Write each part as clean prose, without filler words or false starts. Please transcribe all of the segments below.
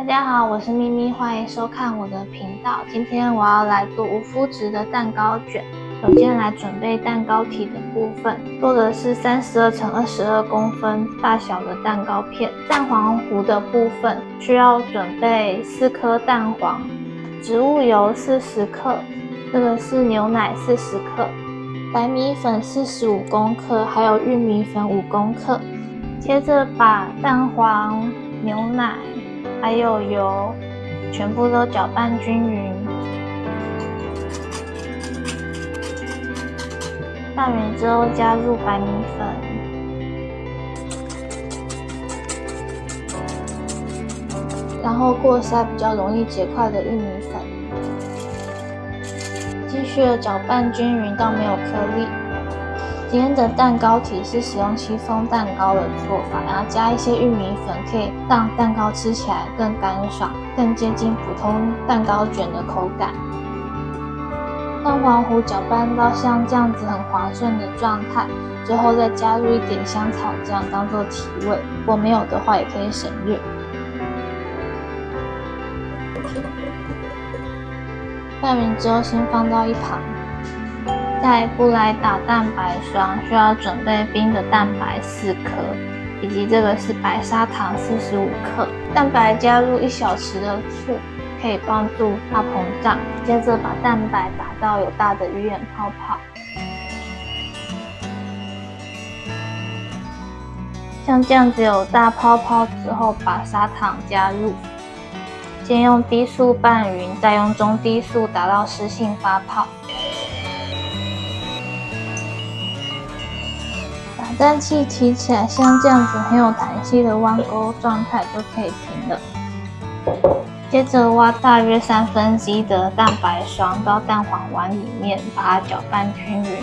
大家好，我是咪咪，欢迎收看我的频道。今天我要来做无麸质的蛋糕卷。首先来准备蛋糕体的部分，做的是32乘22公分大小的蛋糕片。蛋黄糊的部分需要准备4颗蛋黄，植物油40克，这个是牛奶40克，白米粉45公克，还有玉米粉5公克。接着把蛋黄、牛奶还有油全部都搅拌均匀，拌匀之后加入白米粉，然后过筛比较容易结块的玉米粉，继续的搅拌均匀到没有颗粒。今天的蛋糕体是使用戚风蛋糕的做法，然后加一些玉米粉，可以让蛋糕吃起来更干爽，更接近普通蛋糕卷的口感。蛋黄糊搅拌到像这样子很滑顺的状态，最后再加入一点香草酱当做提味，如果没有的话也可以省略。拌匀之后先放到一旁。下一步来打蛋白霜，需要准备冰的蛋白4颗，以及这个是白砂糖45克。蛋白加入1小匙的醋，可以帮助它膨胀。接着把蛋白打到有大的鱼眼泡泡，像这样子有大泡泡之后，把砂糖加入，先用低速拌匀，再用中低速打到湿性发泡。打蛋器提起来，像这样子很有弹性的弯钩状态就可以停了。接着挖大约1/3的蛋白霜到蛋黄碗里面，把它搅拌均匀。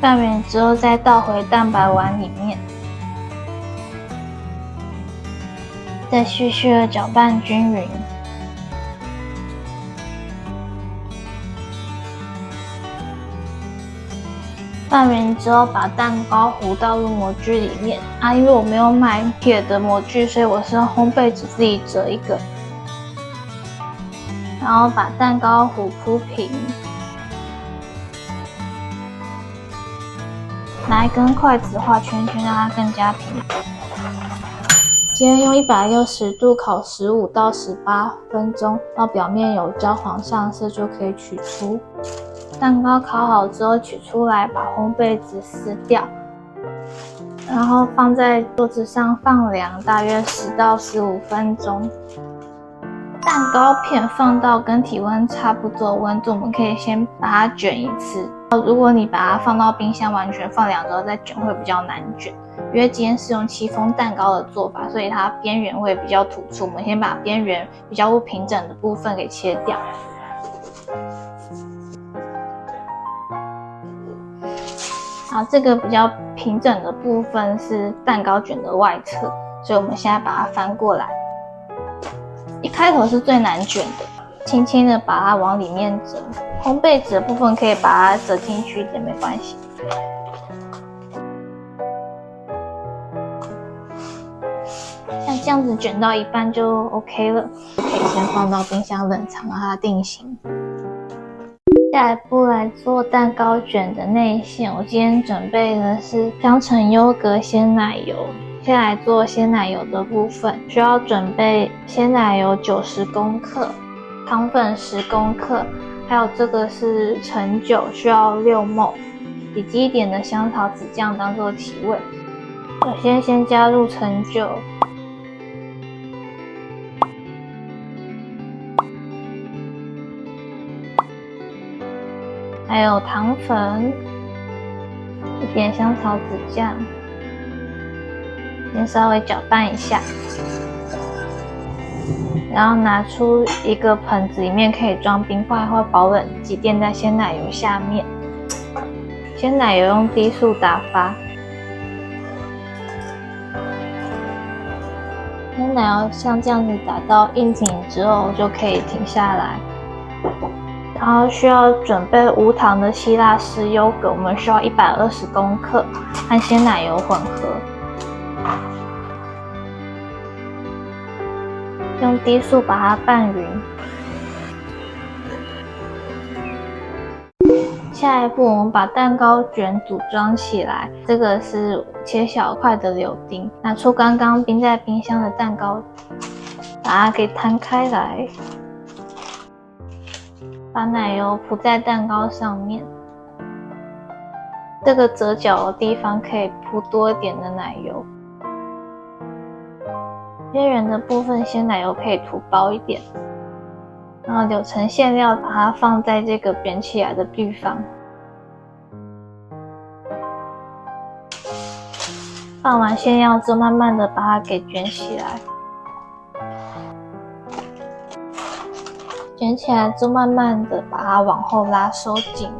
拌匀之后再倒回蛋白碗里面，再继续的搅拌均匀。拌匀之后，把蛋糕糊倒入模具里面因为我没有买铁的模具，所以我是用烘焙纸自己折一个，然后把蛋糕糊铺平，拿一根筷子画圈圈，让它更加平。今天用160度烤15到18分钟，到表面有焦黄上色就可以取出。蛋糕烤好之后取出来，把烘焙纸撕掉，然后放在桌子上放凉，大约10到15分钟。蛋糕片放到跟体温差不多的温度，我们可以先把它卷一次。如果你把它放到冰箱完全放凉之后再卷，会比较难卷。因为今天是用戚风蛋糕的做法，所以它边缘会比较突出。我们先把边缘比较不平整的部分给切掉。好，这个比较平整的部分是蛋糕卷的外侧，所以我们现在把它翻过来。一开头是最难卷的，轻轻的把它往里面折。烘焙纸的部分可以把它折进去一点，没关系。像这样子卷到一半就 OK 了，可以先放到冰箱冷藏，让它定型。下一步来做蛋糕卷的内馅，我今天准备的是香橙优格鲜奶油。先来做鲜奶油的部分，需要准备鲜奶油90公克，糖粉10公克，还有这个是橙酒，需要6ml，以及一点的香草籽酱当做提味。首先加入橙酒，还有糖粉，一点香草籽酱，先稍微搅拌一下，然后拿出一个盆子，里面可以装冰块或保冷剂，垫在鲜奶油下面。鲜奶油用低速打发，鲜奶油像这样子打到硬挺之后就可以停下来。然后需要准备无糖的希腊式优格，我们需要120公克，和鲜奶油混合，用低速把它拌匀。下一步，我们把蛋糕卷组装起来。这个是切小块的柳丁，拿出刚刚冰在冰箱的蛋糕，把它给摊开来，把奶油铺在蛋糕上面。这个折角的地方可以铺多一点的奶油，边缘的部分鲜奶油可以涂薄一点。然后柳橙馅料把它放在这个卷起来的地方，放完馅料之后，慢慢的把它给卷起来。卷起来之后，慢慢的把它往后拉收紧。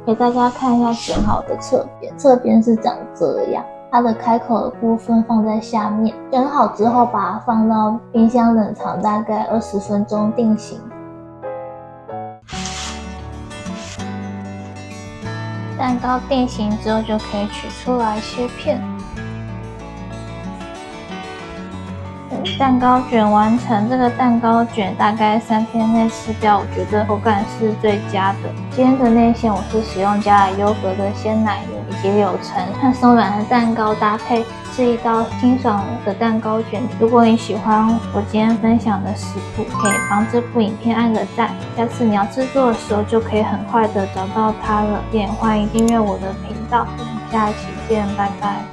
给大家看一下卷好的侧边，侧边是长这样。它的开口的部分放在下面，卷好之后把它放到冰箱冷藏大概20分钟定型。蛋糕定型之后就可以取出来切片。蛋糕卷完成，这个蛋糕卷大概3天内吃掉，我觉得口感是最佳的。今天的内馅我是使用加了优格的鲜奶油以及柳橙和松软的蛋糕搭配，是一道清爽的蛋糕卷。如果你喜欢我今天分享的食谱，可以帮这部影片按个赞，下次你要制作的时候就可以很快的找到它了。也欢迎订阅我的频道，我们下期见，拜拜。